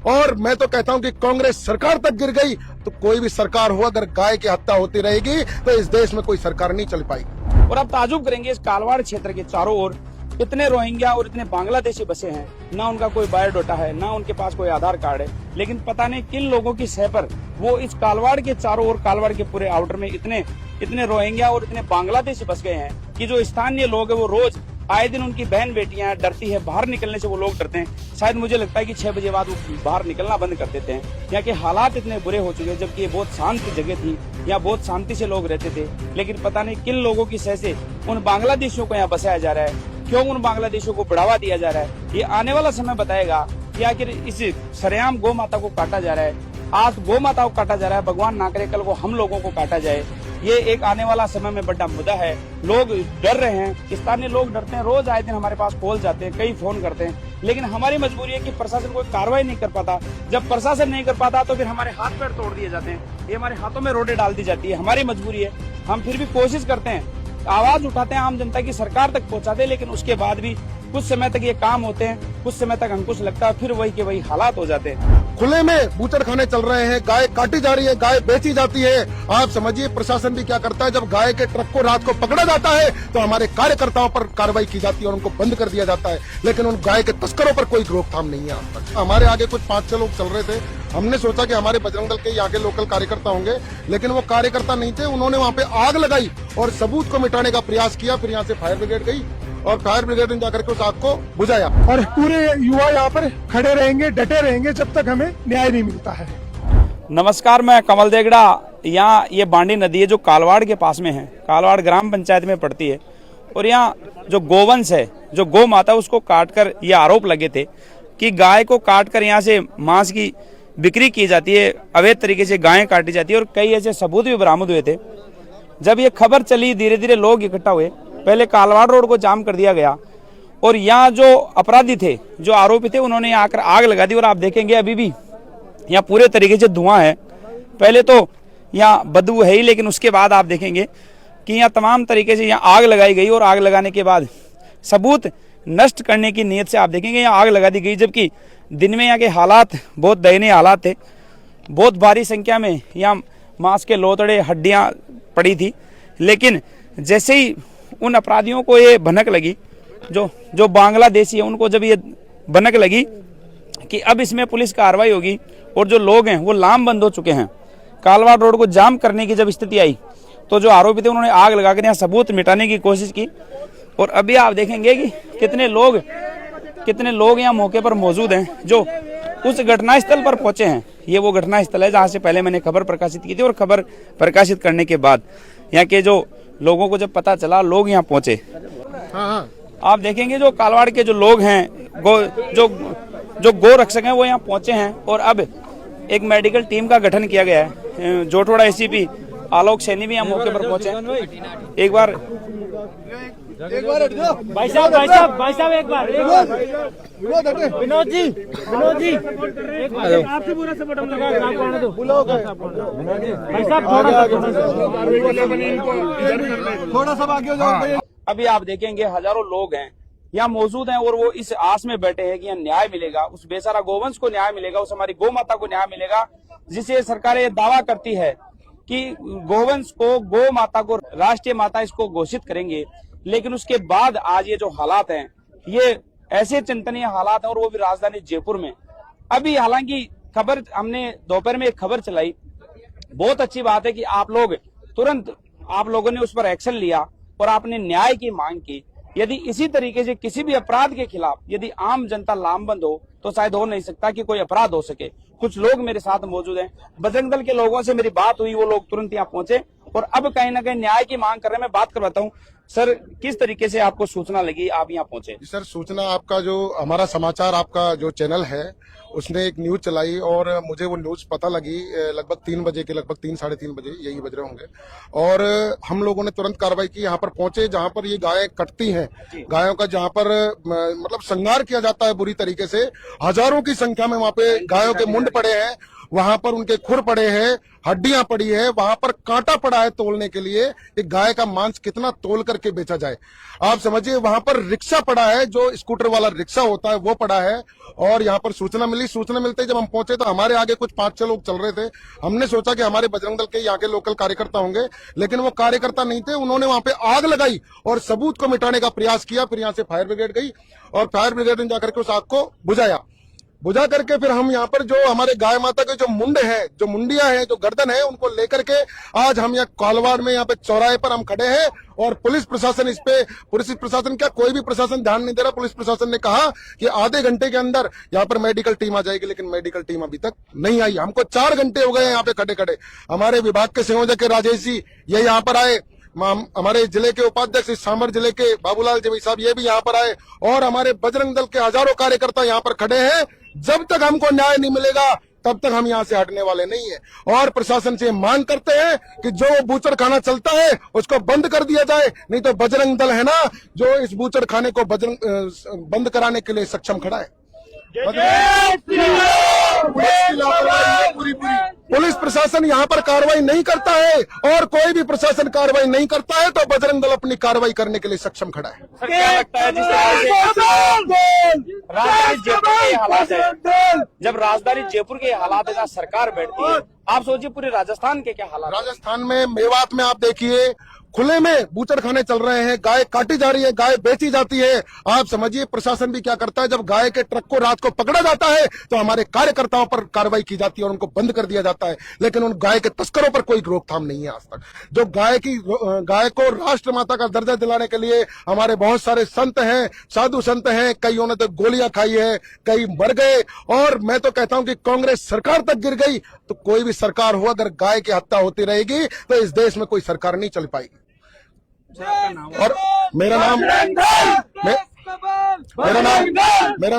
और मैं तो कहता हूं कि कांग्रेस सरकार तक गिर गई तो कोई भी सरकार हो, अगर गाय की हत्या होती रहेगी तो इस देश में कोई सरकार नहीं चल पाएगी। और आप ताजुब करेंगे, इस कालवाड़ क्षेत्र के चारों ओर इतने रोहिंग्या और इतने बांग्लादेशी बसे हैं, ना उनका कोई बायोडाटा है, ना उनके पास कोई आधार कार्ड है, लेकिन पता नहीं किन लोगों की सह पर वो इस कालवाड़ के चारों ओर, कालवाड़ के पूरे आउटर में इतने रोहिंग्या और इतने बांग्लादेशी बस गए हैं कि जो स्थानीय लोग है वो रोज आए दिन उनकी बहन बेटियां डरती है, बाहर निकलने से वो लोग डरते हैं। शायद मुझे लगता है कि 6 बजे बाद वो बाहर निकलना बंद कर देते हैं। यहाँ के हालात इतने बुरे हो चुके हैं, जबकि ये बहुत शांत जगह थी, यहाँ बहुत शांति से लोग रहते थे, लेकिन पता नहीं किन लोगों की सह से उन बांग्लादेशियों को यहाँ बसाया जा रहा है, क्यों उन बांग्लादेशियों को बढ़ावा दिया जा रहा है। ये आने वाला समय बताएगा कि आखिर इस सरेआम गौ माता को काटा जा रहा है, आज गौ माता को काटा जा रहा है, भगवान ना करे कल को हम लोगों को काटा जाए। ये एक आने वाला समय में बड़ा मुद्दा है। लोग डर रहे हैं, स्थानीय लोग डरते हैं, रोज आए दिन हमारे पास कॉल जाते हैं, कई फोन करते हैं, लेकिन हमारी मजबूरी है कि प्रशासन कोई कार्रवाई नहीं कर पाता। जब प्रशासन नहीं कर पाता तो फिर हमारे हाथ पैर तोड़ दिए जाते हैं, ये हमारे हाथों में रोडे डाल दी जाती है। हमारी मजबूरी है, हम फिर भी कोशिश करते हैं, आवाज उठाते हैं, आम जनता की सरकार तक पहुंचाते हैं, लेकिन उसके बाद भी कुछ समय तक ये काम होते हैं, कुछ समय तक अंकुश लगता है, फिर वही के वही हालात हो जाते हैं। खुले में बूचड़खाने चल रहे हैं, गाय काटी जा रही है, गाय बेची जाती है। आप समझिए प्रशासन भी क्या करता है, जब गाय के ट्रक को रात को पकड़ा जाता है तो हमारे कार्यकर्ताओं पर कार्रवाई की जाती है और उनको बंद कर दिया जाता है, लेकिन उन गाय के तस्करों पर कोई रोकथाम नहीं है आज तक। हमारे आगे कुछ 5-6 लोग चल रहे थे, हमने सोचा कि हमारे बजरंग दल के यहाँ के लोकल कार्यकर्ता होंगे, लेकिन वो कार्यकर्ता नहीं थे। उन्होंने वहाँ पे आग लगाई और सबूत को मिटाने का प्रयास किया। फिर यहाँ से फायर ब्रिगेड गई और फायर ब्रिगेड ने जाकर के उस आग को बुझाया। और पूरे युवा यहाँ पर खड़े रहेंगे, डटे रहेंगे जब तक हमें न्याय नहीं मिलता है। नमस्कार, मैं कमल देगड़ा। यहाँ ये बांडी नदी है जो कालवाड़ के पास में है, कालवाड़ ग्राम पंचायत में पड़ती है, और यहाँ जो गोवंश है, जो गौ माता, उसको काटकर ये आरोप लगे थे कि गाय को काटकर यहाँ से मांस की बिक्री की जाती है, अवैध तरीके से गायें काटी जाती है, और कई ऐसे सबूत भी बरामद हुए थे। जब ये खबर चली, धीरे धीरे लोग इकट्ठा हुए, पहले कालवाड़ रोड को जाम कर दिया गया, और यहाँ जो अपराधी थे, जो आरोपी थे, उन्होंने आकर आग लगा दी। और आप देखेंगे अभी भी यहाँ पूरे तरीके से धुआं है। पहले तो यहाँ बदबू है ही, लेकिन उसके बाद आप देखेंगे कि यहाँ तमाम तरीके से यहाँ आग लगाई गई, और आग लगाने के बाद सबूत नष्ट करने की नीयत से आप देखेंगे यहाँ आग लगा दी गई, जबकि दिन में यहाँ के हालात बहुत दयनीय हालात थे। बहुत भारी संख्या में यहाँ मांस के लोथड़े, हड्डियाँ पड़ी थी, लेकिन जैसे ही उन अपराधियों को ये भनक लगी, जो बांग्लादेशी है, उनको जब ये भनक लगी कि अब इसमें पुलिस कार्रवाई होगी, और जो लोग हैं वो लामबंद हो चुके हैं, कालवाड़ रोड को जाम करने की जब स्थिति आई तो जो आरोपी थे उन्होंने आग लगाकर यहाँ सबूत मिटाने की कोशिश की। और अभी आप देखेंगे कि कितने लोग यहाँ मौके पर मौजूद हैं, जो उस घटनास्थल पर पहुंचे हैं। ये वो घटनास्थल है जहाँ से पहले मैंने खबर प्रकाशित की थी, और खबर प्रकाशित करने के बाद यहाँ के जो लोगों को जब पता चला, लोग यहाँ पहुंचे। आप देखेंगे जो कालवाड़ के जो लोग हैं, जो गो रक्षक हैं, वो यहाँ पहुंचे हैं, और अब एक मेडिकल टीम का गठन किया गया है। जोटवाड़ा एसीपी आलोक सैनी भी यहाँ मौके पर पहुंचे। एक बार भाई साहब एक बार विनोद जी एक बार आपसे पूरा सपोर्ट हम भाई साहब थोड़ा सा आगे हो जाओ। अभी आप देखेंगे हजारों लोग हैं यहाँ मौजूद हैं, और वो इस आस में बैठे हैं कि यहाँ न्याय मिलेगा, उस बेचारा गोवंश को न्याय मिलेगा, उस हमारी गौ माता को न्याय मिलेगा, जिसे सरकार ये दावा करती है कि गोवंश को, गौ माता को राष्ट्रीय माता इसको घोषित करेंगे। लेकिन उसके बाद आज ये जो हालात हैं, ये ऐसे चिंतनीय हालात हैं, और वो भी राजधानी जयपुर में। अभी हालांकि खबर हमने दोपहर में एक खबर चलाई, बहुत अच्छी बात है कि आप लोगों ने उस पर एक्शन लिया और आपने न्याय की मांग की। यदि इसी तरीके से किसी भी अपराध के खिलाफ यदि आम जनता लामबंद हो तो शायद हो नहीं सकता कि कोई अपराध हो सके। कुछ लोग मेरे साथ मौजूद हैं, बजरंग दल के लोगों से मेरी बात हुई, वो लोग तुरंत यहाँ पहुंचे और अब कहीं ना कहीं न्याय की मांग कर रहे हैं। मैं बात करवाता हूँ। सर, किस तरीके से आपको सूचना लगी, आप यहाँ पहुंचे? सर, सूचना आपका जो हमारा समाचार आपका जो चैनल है उसने एक न्यूज चलाई और मुझे वो न्यूज पता लगी लगभग 3 बजे के, लगभग 3 साढ़े 3 बजे यही बज रहे होंगे। और हम लोगों ने तुरंत कार्रवाई की, यहाँ पर पहुंचे जहाँ पर ये गायें कटती हैं, गायों का जहाँ पर मतलब श्रृंगार किया जाता है बुरी तरीके से। हजारों की संख्या में वहाँ पे गायों के मुंड पड़े हैं वहां पर उनके खुर पड़े हैं, हड्डियां पड़ी है, वहां पर कांटा पड़ा है तोलने के लिए कि गाय का मांस कितना तोल करके बेचा जाए। आप समझिए वहां पर रिक्शा पड़ा है, जो स्कूटर वाला रिक्शा होता है वो पड़ा है। और यहाँ पर सूचना मिली, सूचना मिलते ही जब हम पहुंचे तो हमारे आगे कुछ 5-6 लोग चल रहे थे। हमने सोचा कि हमारे बजरंग दल के यहाँ के लोकल कार्यकर्ता होंगे, लेकिन वो कार्यकर्ता नहीं थे। उन्होंने वहां पे आग लगाई और सबूत को मिटाने का प्रयास किया। फिर यहाँ से फायर ब्रिगेड गई और फायर ब्रिगेड ने जाकर के उस आग को बुझा करके फिर हम यहाँ पर जो हमारे गाय माता के जो मुंड है, जो मुंडिया है, जो गर्दन है, उनको लेकर के आज हम यहाँ कालवाड़ में यहाँ पे चौराहे पर हम खड़े हैं। और पुलिस प्रशासन इस पे, पुलिस प्रशासन क्या कोई भी प्रशासन ध्यान नहीं दे रहा। पुलिस प्रशासन ने कहा कि आधे घंटे के अंदर यहाँ पर मेडिकल टीम आ जाएगी, लेकिन मेडिकल टीम अभी तक नहीं आई। हमको 4 घंटे हो गए यहाँ पे खड़े खड़े। हमारे विभाग के संयोजक राजेश जी ये यहाँ पर आए, हमारे जिले के उपाध्यक्ष सांभर जिले के बाबूलाल जी साहब ये भी यहाँ पर आए, और हमारे बजरंग दल के हजारों कार्यकर्ता यहाँ पर खड़े हैं। जब तक हमको न्याय नहीं मिलेगा तब तक हम यहाँ से हटने वाले नहीं है। और प्रशासन से मांग करते हैं कि जो बूचड़ खाना चलता है उसको बंद कर दिया जाए, नहीं तो बजरंग दल है ना जो इस बूचड़ खाने को बंद कराने के लिए सक्षम खड़ा है। पुलिस प्रशासन यहाँ पर कार्रवाई नहीं करता है और कोई भी प्रशासन कार्रवाई नहीं करता है तो बजरंग दल अपनी कार्रवाई करने के लिए सक्षम खड़ा है। सर क्या लगता है जिस तरह से राजधानी जयपुर के हालात है, जब राजधानी जयपुर के हालात है सरकार बैठती है, आप सोचिए पूरे राजस्थान के क्या हालात। राजस्थान में मेवात में आप देखिए खुले में बूचड़ खाने चल रहे हैं, गाय काटी जा रही है, गाय बेची जाती है। आप समझिए प्रशासन भी क्या करता है, जब गाय के ट्रक को रात को पकड़ा जाता है तो हमारे कार्यकर्ताओं पर कार्रवाई की जाती है और उनको बंद कर दिया जाता है, लेकिन उन गाय के तस्करों पर कोई रोकथाम नहीं है आज तक। जो गाय को राष्ट्र माता का दर्जा दिलाने के लिए हमारे बहुत सारे संत हैं, साधु संत हैं, कईयों ने तो गोलियां खाई है, कई मर गए। और मैं तो कहता हूं कि कांग्रेस सरकार तक गिर गई तो कोई भी सरकार हो, अगर गाय की हत्या होती रहेगी तो इस देश में कोई सरकार नहीं चल पाएगी। और मेरा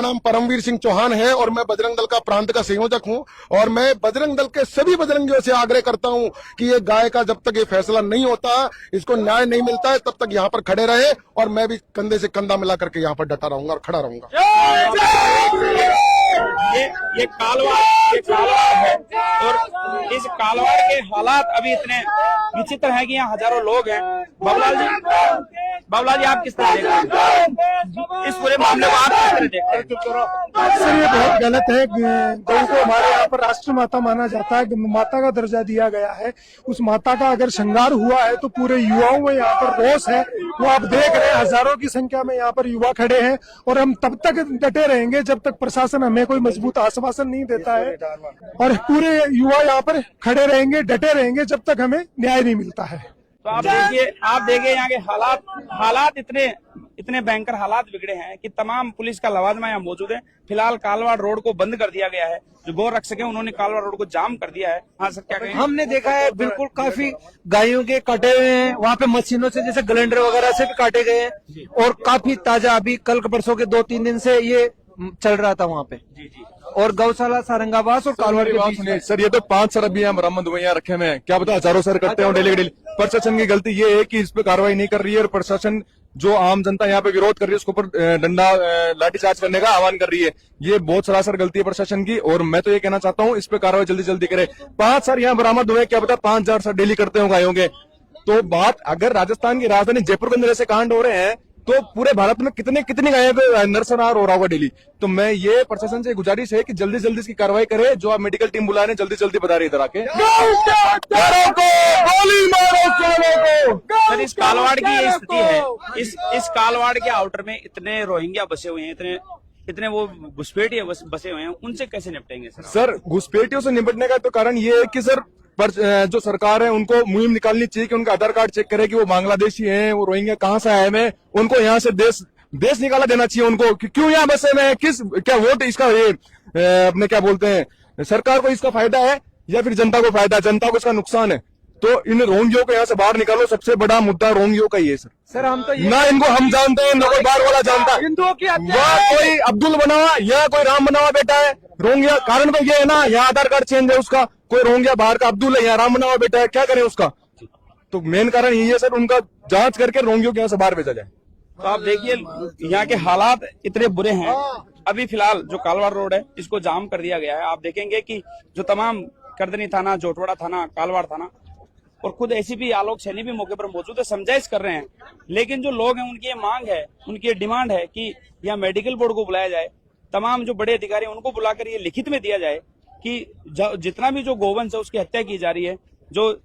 नाम परमवीर सिंह चौहान है और मैं बजरंग दल का प्रांत का संयोजक हूं। और मैं बजरंग दल के सभी बजरंगियों से आग्रह करता हूं कि ये गाय का जब तक ये फैसला नहीं होता, इसको न्याय नहीं मिलता है, तब तक यहाँ पर खड़े रहे। और मैं भी कंधे से कंधा मिला करके यहाँ पर डटा रहूंगा और खड़ा रहूंगा। ये कालवाड़ है और इस कालवाड़ के हालात अभी इतने विचित्र हैं कि यहाँ हजारों लोग हैं। बाबूलाल जी आप किस तरह देखते हैं इस पूरे मामले को, आप किस तरह देखते हैं? सर ये बहुत गलत है। गौ को हमारे यहाँ पर राष्ट्र माता माना जाता है, माता का दर्जा दिया गया है। उस माता का अगर श्रृंगार हुआ है तो पूरे युवाओं में यहाँ पर रोष है। वो आप देख रहे हैं हजारों की संख्या में यहाँ पर युवा खड़े हैं और हम तब तक डटे रहेंगे जब तक प्रशासन हमें कोई मजबूत आश्वासन नहीं देता है। और पूरे युवा यहाँ पर खड़े रहेंगे, डटे रहेंगे जब तक हमें न्याय नहीं मिलता है। तो आप देखिए यहाँ के हालात इतने भयंकर हालात बिगड़े हैं कि तमाम पुलिस का लवाजमा यहाँ मौजूद है। फिलहाल कालवाड़ रोड को बंद कर दिया गया है, जो गौ रक्षक है उन्होंने कालवाड़ रोड को जाम कर दिया है। हाँ सर क्या कहेंगे? हमने देखा है बिल्कुल काफी गायों के काटे हुए हैं, वहाँ पे मशीनों से जैसे ग्राइंडर वगैरह से भी काटे गए हैं और काफी ताजा अभी कल परसों के 2-3 दिन से ये चल रहा था वहाँ पे। जी और गौशाला सारंगाबाद और कालवाड़ के बीच में। सर ये तो 5 सर अभी यहाँ बरामद हुए यहाँ रखे हुए, क्या पता हजारों सर करते हैं डेली। प्रशासन की गलती ये है कि इस पे कार्रवाई नहीं कर रही है और प्रशासन जो आम जनता यहाँ पे विरोध कर रही है उसके ऊपर डंडा लाठीचार्ज करने का आह्वान कर रही है। ये बहुत सरासर गलती है प्रशासन की और मैं तो ये कहना चाहता हूँ इस पे कार्रवाई जल्दी जल्दी करे। 5 सर यहाँ बरामद हुए, क्या पता 5000 सर डेली करते हो गायों के। तो बात अगर राजस्थान की राजधानी जयपुर के अंदर ऐसे कांड हो रहे हैं तो पूरे भारत में कितनी गायों पे नरसंहार हो रहा होगा डेली। तो मैं ये प्रशासन से गुजारिश है कि जल्दी जल्दी इसकी कार्रवाई करे। जो आप मेडिकल टीम बुला रहे हैं जल्दी जल्दी बता रहे इधर आके। सर इस कालवाड़ की ये स्थिति है, इस कालवाड़ के आउटर में इतने रोहिंग्या बसे हुए हैं, इतने वो घुसपैठिए बसे हुए हैं, उनसे कैसे निपटेंगे सर? घुसपैठियों से निपटने का तो कारण ये है कि सर जो सरकार है उनको मुहिम निकालनी चाहिए कि उनका आधार कार्ड चेक करे कि वो बांग्लादेशी हैं, वो रोहिंग्या कहाँ से आए हैं, उनको यहाँ से देश निकाला देना चाहिए उनको। क्यों यहाँ बसे में क्या वोट इसका ये अपने क्या बोलते हैं सरकार को इसका फायदा है या फिर जनता को फायदा है? जनता को इसका नुकसान है। तो इन रोहिंग्यों को यहाँ से बाहर निकालो। सबसे बड़ा मुद्दा रोहिंग्यों का ही है सर। हम तो ना इनको हम जानते हैं ना कोई बाहर वाला जानता है। हिंदुओं की कोई अब्दुल बना हुआ या कोई राम बना हुआ बेटा है रोहिंग्या। कारण तो ये है ना, यहाँ आधार कार्ड चेंज है उसका, कोई रोहिंग्या बाहर का अब्दुल है, यहाँ राम बना हुआ बेटा है, क्या करें उसका? तो मेन कारण यही है सर, उनका जांच करके रोहिंग्यों को यहाँ से बाहर भेजा जाए। तो आप देखिए यहाँ के हालात इतने बुरे हैं। अभी फिलहाल जो कालवाड़ रोड है इसको जाम कर दिया गया है। आप देखेंगे कि जो तमाम करदनी थाना, जोटवाड़ा थाना, कालवाड़ थाना और खुद एसीपी आलोक सैनी भी मौके पर मौजूद है, समझाइश कर रहे हैं। लेकिन जो लोग हैं उनकी ये मांग है, उनकी ये डिमांड है कि यहाँ मेडिकल बोर्ड को बुलाया जाए, तमाम जो बड़े अधिकारी हैं उनको बुलाकर ये लिखित में दिया जाए कि जितना भी जो गोवंश है उसकी हत्या की जा रही है, जो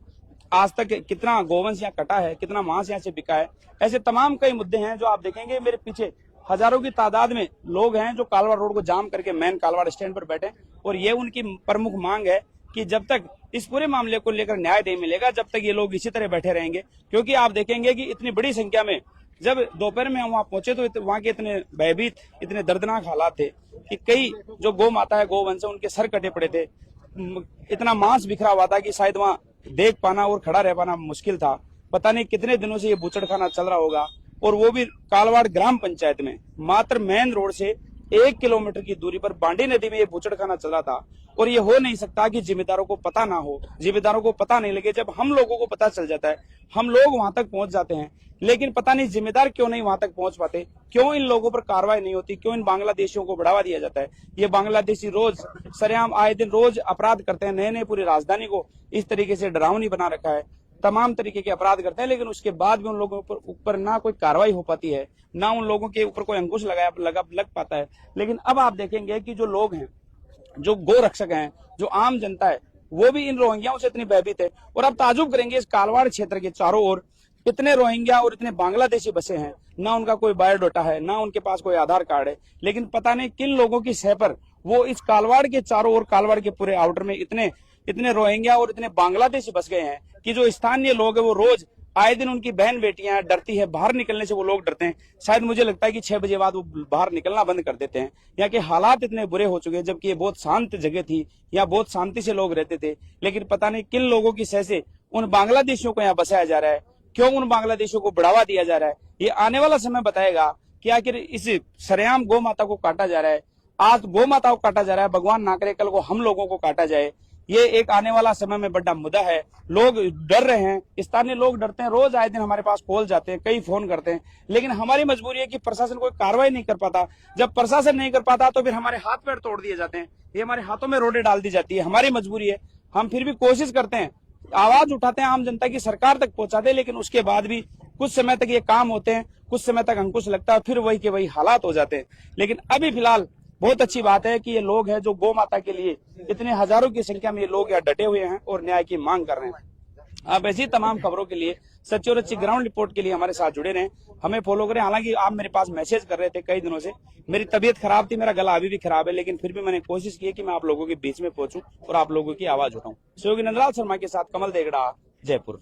आज तक कितना गोवंश यहाँ कटा है, कितना मांस यहाँ से बिका है, ऐसे तमाम कई मुद्दे हैं जो आप देखेंगे मेरे पीछे हजारों की तादाद में लोग हैं जो कालवाड़ रोड को जाम करके मेन कालवाड़ स्टैंड पर बैठे। और ये उनकी प्रमुख मांग है कि जब तक इस पूरे मामले को लेकर न्याय नहीं मिलेगा, जब तक ये लोग इसी तरह बैठे रहेंगे। क्योंकि आप देखेंगे कि इतनी बड़ी संख्या में जब दोपहर में हम वहां पहुंचे तो वहां के इतने भयभीत, इतने दर्दनाक हालात थे कि कई जो गौ माता है, गोवंश है, उनके सर कटे पड़े थे। इतना मांस बिखरा हुआ था कि शायद वहां देख पाना और खड़ा रह पाना मुश्किल था। पता नहीं कितने दिनों से ये बूचड़खाना चल रहा होगा, और वो भी कालवाड़ ग्राम पंचायत में, मात्र मेन रोड से 1 किलोमीटर की दूरी पर बांडी नदी में ये बूचड़खाना चल रहा था। और ये हो नहीं सकता कि जिम्मेदारों को पता ना हो, जिम्मेदारों को पता नहीं लगे। जब हम लोगों को पता चल जाता है, हम लोग वहां तक पहुंच जाते हैं, लेकिन पता नहीं जिम्मेदार क्यों नहीं वहां तक पहुंच पाते, क्यों इन लोगों पर कार्रवाई नहीं होती, क्यों इन बांग्लादेशियों को बढ़ावा दिया जाता है। ये बांग्लादेशी रोज सरेआम आए दिन रोज अपराध करते हैं, नए नए पूरी राजधानी को इस तरीके से डरावनी बना रखा है, तमाम तरीके के अपराध करते हैं। लेकिन उसके बाद भी उन लोगों के ऊपर ना कोई कार्रवाई हो पाती है, ना उन लोगों के ऊपर कोई अंकुश लग पाता है। लेकिन अब आप देखेंगे कि जो लोग हैं, जो गो रक्षक हैं, जो आम जनता है, वो भी इन रोहिंग्याओं से इतनी भयभीत है। और अब ताजुब करेंगे, इस कालवाड़ क्षेत्र के चारों ओर इतने रोहिंग्या और इतने बांग्लादेशी बसे हैं, ना उनका कोई बायोडाटा है, ना उनके पास कोई आधार कार्ड है। लेकिन पता नहीं किन लोगों की सह पर वो इस कालवाड़ के चारों ओर, कालवाड़ के पूरे आउटर में इतने रोहिंग्या और इतने बांग्लादेशी बस गए हैं कि जो स्थानीय लोग हैं वो रोज आए दिन, उनकी बहन बेटियां डरती है, बाहर निकलने से वो लोग डरते हैं। शायद मुझे लगता है कि 6 बजे बाद वो बाहर निकलना बंद कर देते हैं। यहाँ के हालात इतने बुरे हो चुके हैं, जबकि ये बहुत शांत जगह थी, यहाँ बहुत शांति से लोग रहते थे। लेकिन पता नहीं किन लोगों की सह से उन बांग्लादेशियों को यहाँ बसाया जा रहा है, क्यों उन बांग्लादेशियों को बढ़ावा दिया जा रहा है। ये आने वाला समय बताएगा कि आखिर इस सरेआम गौ माता को काटा जा रहा है, आज गौ माता को काटा जा रहा है, भगवान ना करे कल को हम लोगों को काटा जाए। ये एक आने वाला समय में बड़ा मुद्दा है। लोग डर रहे हैं, स्थानीय लोग डरते हैं, रोज आए दिन हमारे पास कॉल जाते हैं, कई फोन करते हैं। लेकिन हमारी मजबूरी है कि प्रशासन कोई कार्रवाई नहीं कर पाता। जब प्रशासन नहीं कर पाता तो फिर हमारे हाथ पैर तोड़ दिए जाते हैं, ये हमारे हाथों में रोडे डाल दी जाती है। हमारी मजबूरी है, हम फिर भी कोशिश करते हैं, आवाज उठाते हैं, आम जनता की सरकार तक पहुंचाते हैं। लेकिन उसके बाद भी कुछ समय तक ये काम होते हैं, कुछ समय तक अंकुश लगता है, फिर वही के वही हालात हो जाते हैं। लेकिन अभी फिलहाल बहुत अच्छी बात है कि ये लोग हैं जो गौ माता के लिए इतने हजारों की संख्या में ये लोग यहाँ डटे हुए हैं और न्याय की मांग कर रहे हैं। आप ऐसी तमाम खबरों के लिए, सच्ची और अच्छी ग्राउंड रिपोर्ट के लिए हमारे साथ जुड़े रहें, हमें फॉलो करें। हालांकि आप मेरे पास मैसेज कर रहे थे कई दिनों से, मेरी तबीयत खराब थी, मेरा गला अभी भी खराब है, लेकिन फिर भी मैंने कोशिश की कि मैं आप लोगों के बीच में पहुंचूं और आप लोगों की आवाज उठाऊं। सहयोगी नंदलाल शर्मा के साथ कमल देगड़ा, जयपुर।